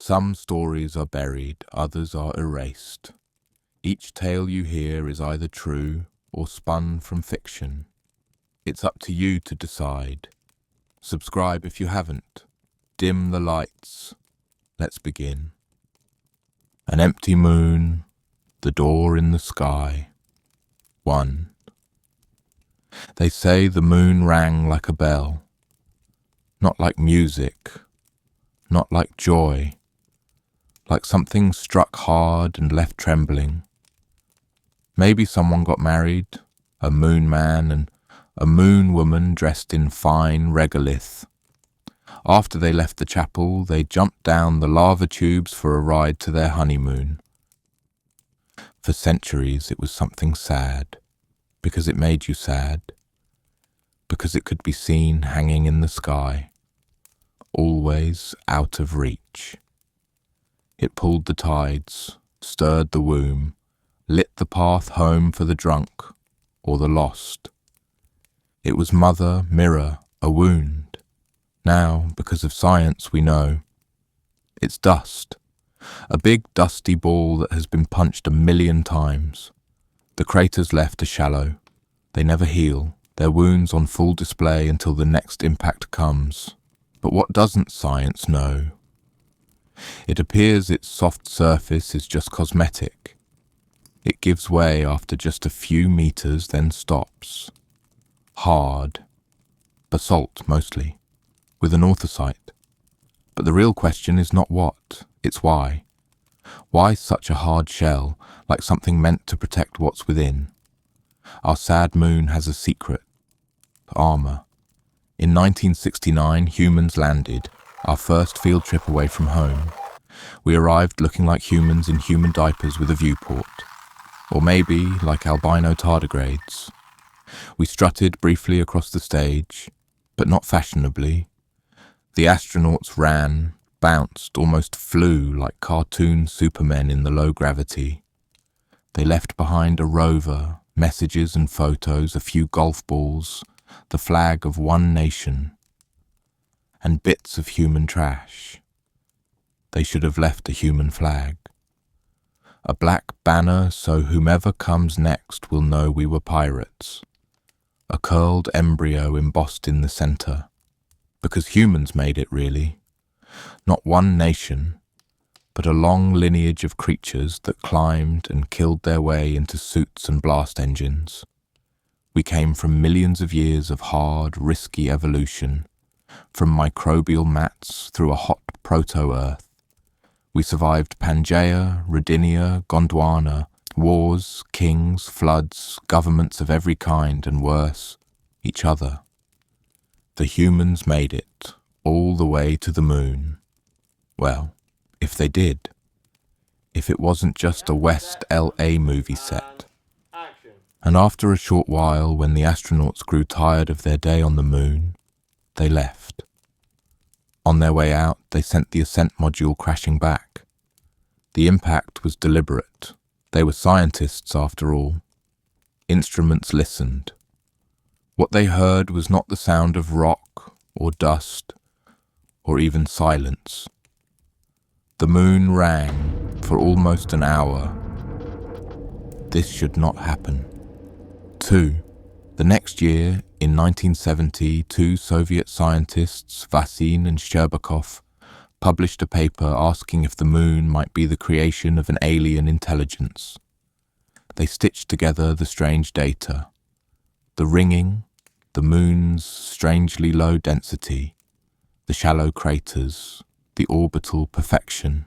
Some stories are buried, others are erased. Each tale you hear is either true or spun from fiction. It's up to you to decide. Subscribe if you haven't. Dim the lights. Let's begin. An empty moon, the door in the sky. 1. They say the moon rang like a bell. Not like music, not like joy. Like something struck hard and left trembling. Maybe someone got married, a moon man and a moon woman dressed in fine regolith. After they left the chapel, they jumped down the lava tubes for a ride to their honeymoon. For centuries it was something sad, because it made you sad, because it could be seen hanging in the sky, always out of reach. It pulled the tides, stirred the womb, lit the path home for the drunk or the lost. It was mother, mirror, a wound. Now, because of science, we know. It's dust, a big dusty ball that has been punched 1,000,000 times. The craters left are shallow. They never heal, their wounds on full display until the next impact comes. But what doesn't science know? It appears its soft surface is just cosmetic. It gives way after just a few meters, then stops. Hard. Basalt, mostly. With an orthosite. But the real question is not what, it's why. Why such a hard shell, like something meant to protect what's within? Our sad moon has a secret. Armor. In 1969, humans landed, our first field trip away from home. We arrived looking like humans in human diapers with a viewport. Or maybe like albino tardigrades. We strutted briefly across the stage, but not fashionably. The astronauts ran, bounced, almost flew like cartoon supermen in the low gravity. They left behind a rover, messages and photos, a few golf balls, the flag of one nation, and bits of human trash. They should have left a human flag. A black banner so whomever comes next will know we were pirates. A curled embryo embossed in the center. Because humans made it, really. Not one nation, but a long lineage of creatures that climbed and killed their way into suits and blast engines. We came from millions of years of hard, risky evolution, from microbial mats through a hot proto-Earth. We survived Pangaea, Rodinia, Gondwana, wars, kings, floods, governments of every kind, and worse, each other. The humans made it, all the way to the moon. Well, if they did. If it wasn't just a West LA movie set. And after a short while, when the astronauts grew tired of their day on the moon, they left. On their way out, they sent the ascent module crashing back. The impact was deliberate. They were scientists, after all. Instruments listened. What they heard was not the sound of rock or dust or even silence. The moon rang for almost an hour. This should not happen. 2. The next year, in 1970, 2 Soviet scientists, Vasin and Sherbakov, published a paper asking if the moon might be the creation of an alien intelligence. They stitched together the strange data. The ringing, the moon's strangely low density, the shallow craters, the orbital perfection,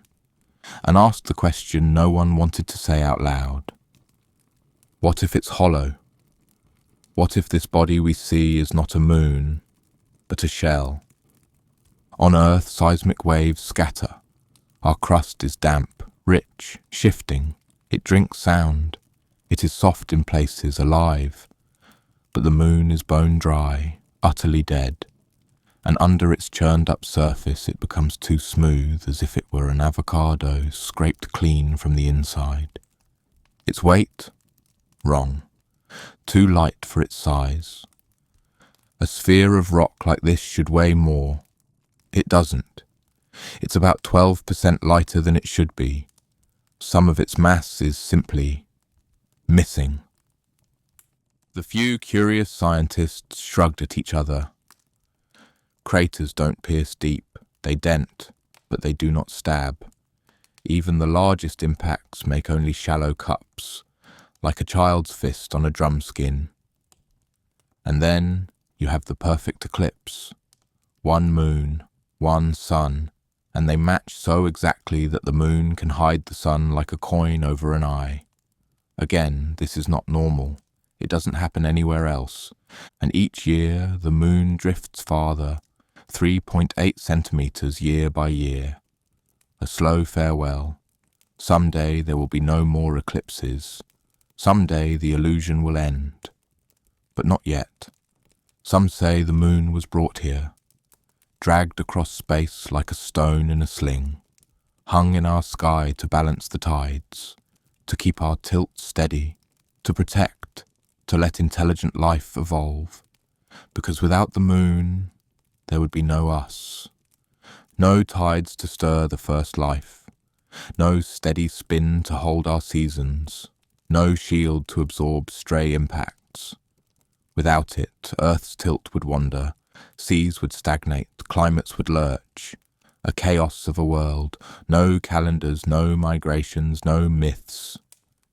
and asked the question no one wanted to say out loud. What if it's hollow? What if this body we see is not a moon, but a shell? On Earth, seismic waves scatter. Our crust is damp, rich, shifting. It drinks sound. It is soft in places, alive. But the moon is bone dry, utterly dead. And under its churned-up surface it becomes too smooth, as if it were an avocado scraped clean from the inside. Its weight? Wrong. Too light for its size. A sphere of rock like this should weigh more. It doesn't. It's about 12% lighter than it should be. Some of its mass is simply missing. The few curious scientists shrugged at each other. Craters don't pierce deep, they dent, but they do not stab. Even the largest impacts make only shallow cups, like a child's fist on a drum skin. And then you have the perfect eclipse. One moon, one sun, and they match so exactly that the moon can hide the sun like a coin over an eye. Again, this is not normal. It doesn't happen anywhere else. And each year the moon drifts farther, 3.8 centimeters year by year. A slow farewell. Someday there will be no more eclipses. Someday the illusion will end. But not yet. Some say the moon was brought here, dragged across space like a stone in a sling, hung in our sky to balance the tides, to keep our tilt steady, to protect, to let intelligent life evolve. Because without the moon, there would be no us. No tides to stir the first life. No steady spin to hold our seasons. No shield to absorb stray impacts. Without it, Earth's tilt would wander, seas would stagnate, climates would lurch. A chaos of a world. No calendars, no migrations, no myths.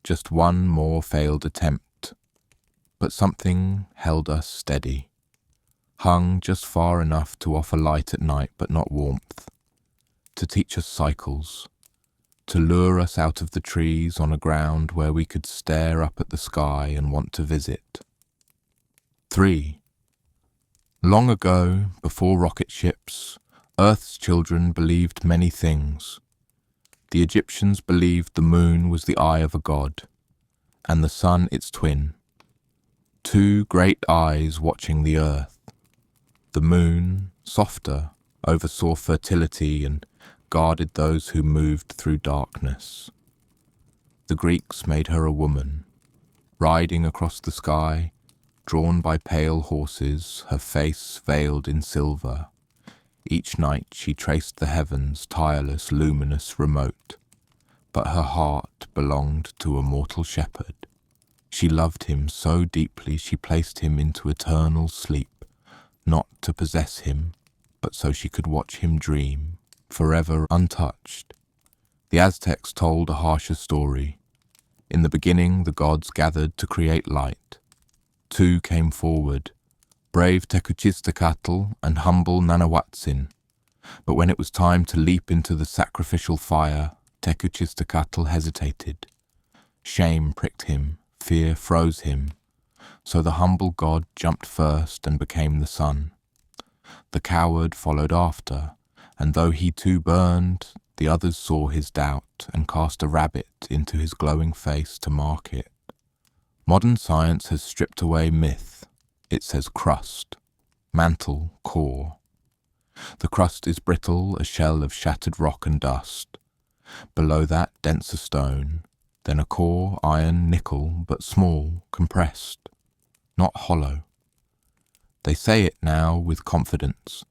Just one more failed attempt. But something held us steady. Hung just far enough to offer light at night but not warmth, to teach us cycles, to lure us out of the trees on a ground where we could stare up at the sky and want to visit. 3. Long ago, before rocket ships, Earth's children believed many things. The Egyptians believed the moon was the eye of a god, and the sun its twin. Two great eyes watching the earth. The moon, softer, oversaw fertility and guarded those who moved through darkness. The Greeks made her a woman, riding across the sky, drawn by pale horses, her face veiled in silver. Each night she traced the heavens, tireless, luminous, remote. But her heart belonged to a mortal shepherd. She loved him so deeply she placed him into eternal sleep. Not to possess him, but so she could watch him dream, forever untouched. The Aztecs told a harsher story. In the beginning, the gods gathered to create light. Two came forward, brave Tekuchistecatl and humble Nanahuatzin. But when it was time to leap into the sacrificial fire, Tekuchistecatl hesitated. Shame pricked him, fear froze him. So the humble god jumped first and became the sun. The coward followed after, and though he too burned, the others saw his doubt and cast a rabbit into his glowing face to mark it. Modern science has stripped away myth. It says crust, mantle, core. The crust is brittle, a shell of shattered rock and dust. Below that, denser stone, then a core, iron, nickel, but small, compressed. Not hollow. They say it now with confidence.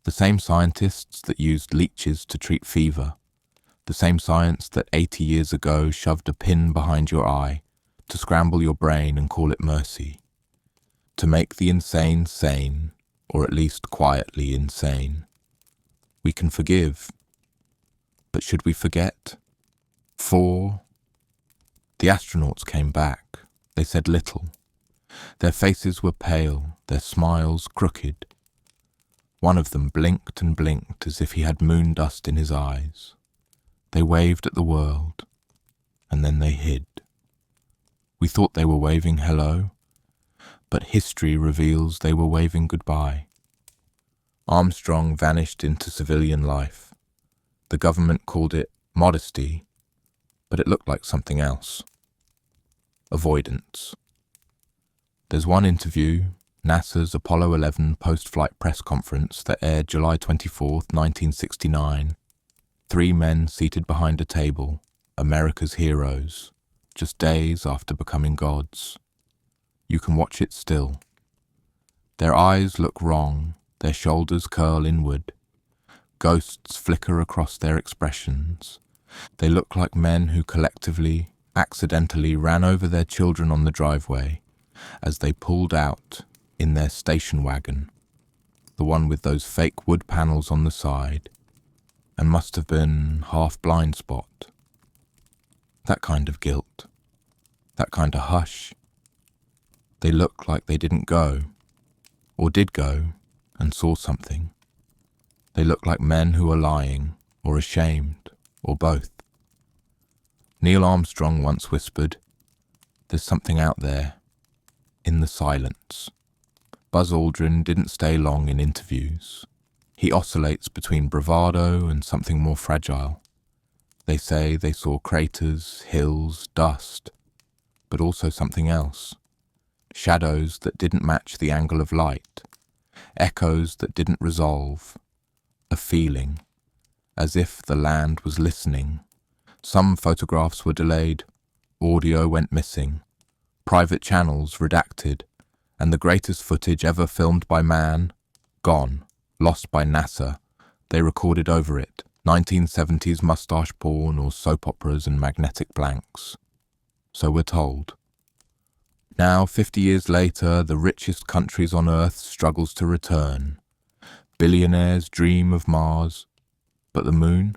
The same scientists that used leeches to treat fever. The same science that 80 years ago shoved a pin behind your eye to scramble your brain and call it mercy. To make the insane sane, or at least quietly insane. We can forgive. But should we forget? 4. The astronauts came back. They said little. Their faces were pale, their smiles crooked. One of them blinked and blinked as if he had moon dust in his eyes. They waved at the world, and then they hid. We thought they were waving hello, but history reveals they were waving goodbye. Armstrong vanished into civilian life. The government called it modesty, but it looked like something else. Avoidance. There's one interview, NASA's Apollo 11 post-flight press conference that aired July 24, 1969. 3 men seated behind a table, America's heroes, just days after becoming gods. You can watch it still. Their eyes look wrong, their shoulders curl inward. Ghosts flicker across their expressions. They look like men who collectively, accidentally ran over their children on the driveway as they pulled out in their station wagon, the one with those fake wood panels on the side, and must have been half blind spot. That kind of guilt, that kind of hush. They look like they didn't go, or did go, and saw something. They look like men who are lying, or ashamed, or both. Neil Armstrong once whispered, "There's something out there, in the silence." Buzz Aldrin didn't stay long in interviews. He oscillates between bravado and something more fragile. They say they saw craters, hills, dust, but also something else. Shadows that didn't match the angle of light. Echoes that didn't resolve. A feeling, as if the land was listening. Some photographs were delayed. Audio went missing. Private channels redacted. And the greatest footage ever filmed by man, gone, lost by NASA. They recorded over it, 1970s mustache porn or soap operas and magnetic blanks. So we're told. Now, 50 years later, the richest countries on Earth struggles to return. Billionaires dream of Mars, but the moon?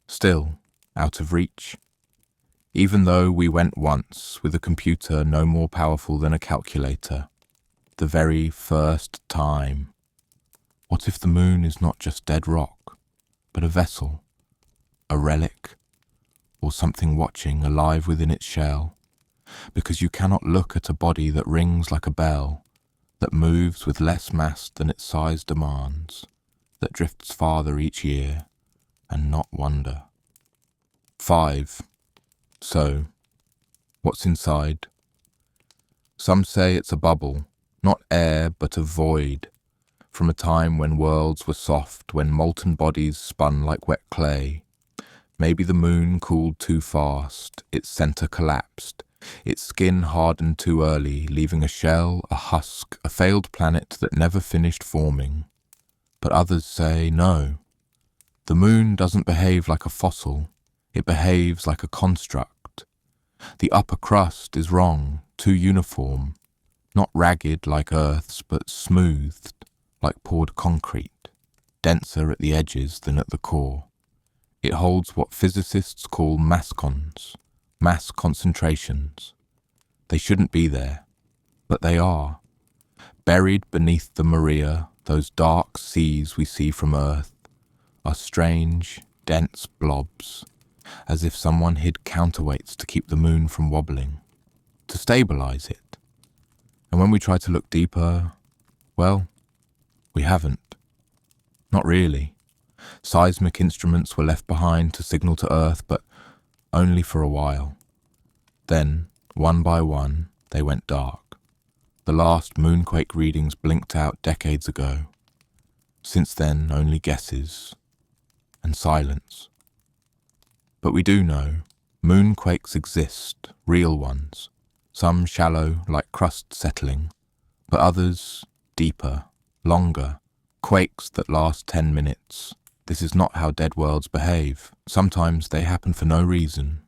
Still out of reach. Even though we went once with a computer no more powerful than a calculator. The very first time. What if the moon is not just dead rock, but a vessel, a relic, or something watching alive within its shell? Because you cannot look at a body that rings like a bell, that moves with less mass than its size demands, that drifts farther each year, and not wonder. 5. So, what's inside? Some say it's a bubble, not air but a void, from a time when worlds were soft, when molten bodies spun like wet clay. Maybe the moon cooled too fast, its center collapsed, its skin hardened too early, leaving a shell, a husk, a failed planet that never finished forming. But others say no. The moon doesn't behave like a fossil, it behaves like a construct. The upper crust is wrong, too uniform, not ragged like Earth's, but smoothed like poured concrete, denser at the edges than at the core. It holds what physicists call mascons, mass concentrations. They shouldn't be there, but they are. Buried beneath the Maria, those dark seas we see from Earth, are strange, dense blobs, as if someone hid counterweights to keep the moon from wobbling, to stabilize it. And when we try to look deeper, well, we haven't. Not really. Seismic instruments were left behind to signal to Earth, but only for a while. Then, one by one, they went dark. The last moonquake readings blinked out decades ago. Since then, only guesses and silence. But we do know, moonquakes exist, real ones. Some shallow, like crust settling, but others deeper, longer, quakes that last 10 minutes. This is not how dead worlds behave. Sometimes they happen for no reason,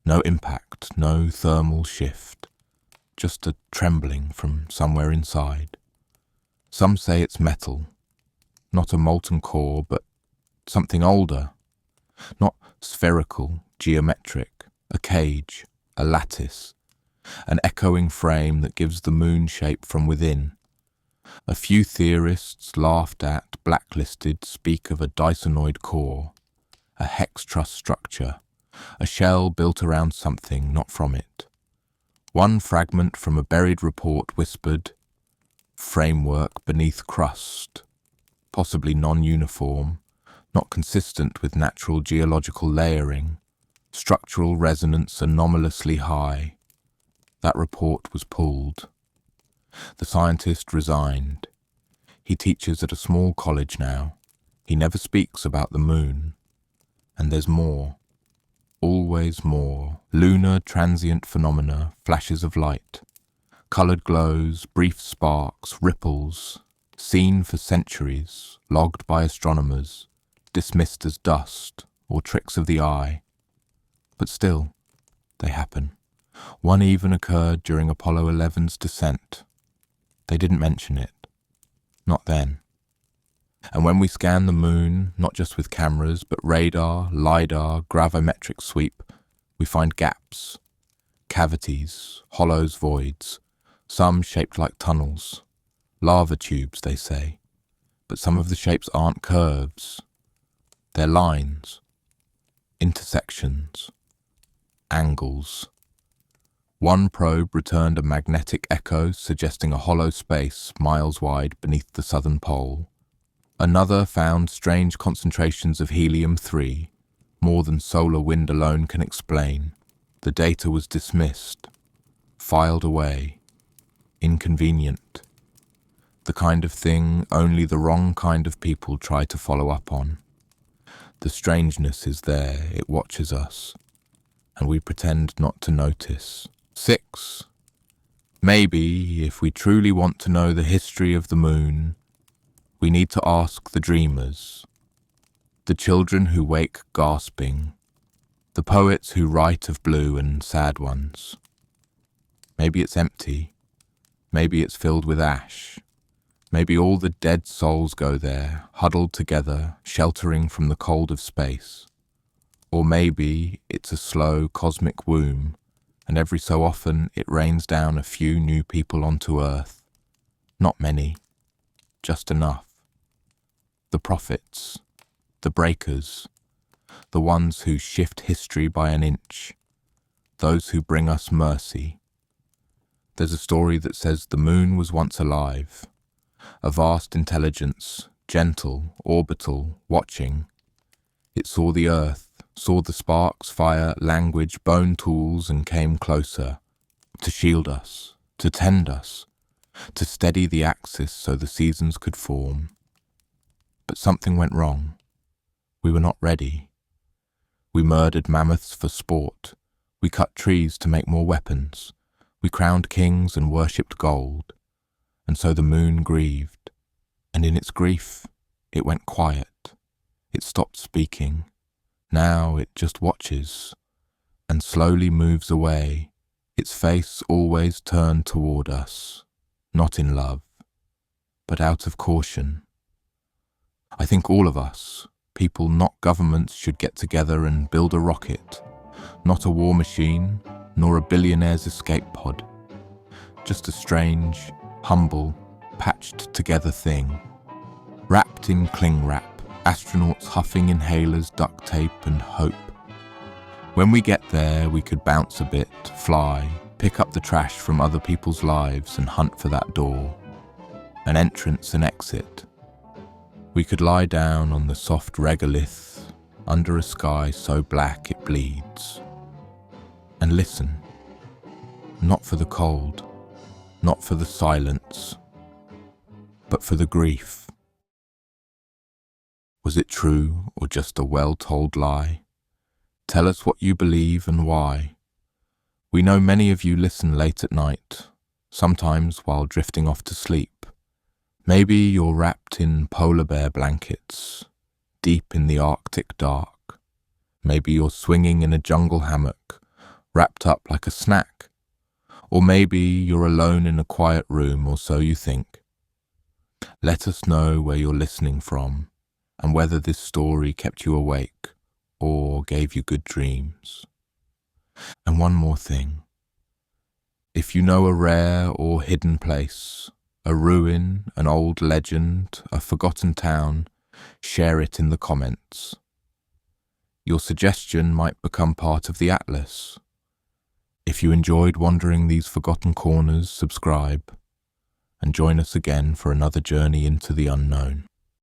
no impact, no thermal shift, just a trembling from somewhere inside. Some say it's metal, not a molten core, but something older, not spherical, geometric, a cage, a lattice, an echoing frame that gives the moon shape from within. A few theorists, laughed at, blacklisted, speak of a Dysonoid core, a hex truss structure, a shell built around something, not from it. One fragment from a buried report whispered, framework beneath crust, possibly non-uniform, not consistent with natural geological layering, structural resonance anomalously high. That report was pulled. The scientist resigned. He teaches at a small college now. He never speaks about the moon. And there's more. Always more. Lunar transient phenomena, flashes of light. Coloured glows, brief sparks, ripples. Seen for centuries, logged by astronomers. dismissed as dust or tricks of the eye. But still, they happen. One even occurred during Apollo 11's descent. They didn't mention it. Not then. And when we scan the moon, not just with cameras, but radar, LiDAR, gravimetric sweep, we find gaps, cavities, hollows, voids, some shaped like tunnels, lava tubes, they say. But some of the shapes aren't curves. They're lines, intersections, angles. One probe returned a magnetic echo suggesting a hollow space miles wide beneath the southern pole. Another found strange concentrations of helium-3, more than solar wind alone can explain. The data was dismissed, filed away, inconvenient. The kind of thing only the wrong kind of people try to follow up on. The strangeness is there, it watches us, and we pretend not to notice. 6. Maybe, if we truly want to know the history of the moon, we need to ask the dreamers, the children who wake gasping, the poets who write of blue and sad ones. Maybe it's empty, maybe it's filled with ash, maybe all the dead souls go there, huddled together, sheltering from the cold of space. Or maybe it's a slow cosmic womb, and every so often it rains down a few new people onto Earth. Not many, just enough. The prophets, the breakers, the ones who shift history by an inch, those who bring us mercy. There's a story that says the moon was once alive, a vast intelligence, gentle, orbital, watching. It saw the Earth, saw the sparks, fire, language, bone tools, and came closer, to shield us, to tend us, to steady the axis so the seasons could form. But something went wrong. We were not ready. We murdered mammoths for sport. We cut trees to make more weapons. We crowned kings and worshipped gold. And so the moon grieved. And in its grief, it went quiet. It stopped speaking. Now it just watches and slowly moves away, its face always turned toward us, not in love, but out of caution. I think all of us, people not governments, should get together and build a rocket, not a war machine, nor a billionaire's escape pod. Just a strange, humble, patched together thing, wrapped in cling wrap, astronauts huffing inhalers, duct tape and hope. When we get there, we could bounce a bit, fly, pick up the trash from other people's lives and hunt for that door, an entrance and exit. We could lie down on the soft regolith under a sky so black it bleeds, and listen, not for the cold, not for the silence, but for the grief. Was it true or just a well-told lie? Tell us what you believe and why. We know many of you listen late at night, sometimes while drifting off to sleep. Maybe you're wrapped in polar bear blankets, deep in the Arctic dark. Maybe you're swinging in a jungle hammock, wrapped up like a snack. Or maybe you're alone in a quiet room, or so you think. Let us know where you're listening from, and whether this story kept you awake or gave you good dreams. And one more thing. If you know a rare or hidden place, a ruin, an old legend, a forgotten town, share it in the comments. Your suggestion might become part of the Atlas. If you enjoyed wandering these forgotten corners, subscribe and join us again for another journey into the unknown.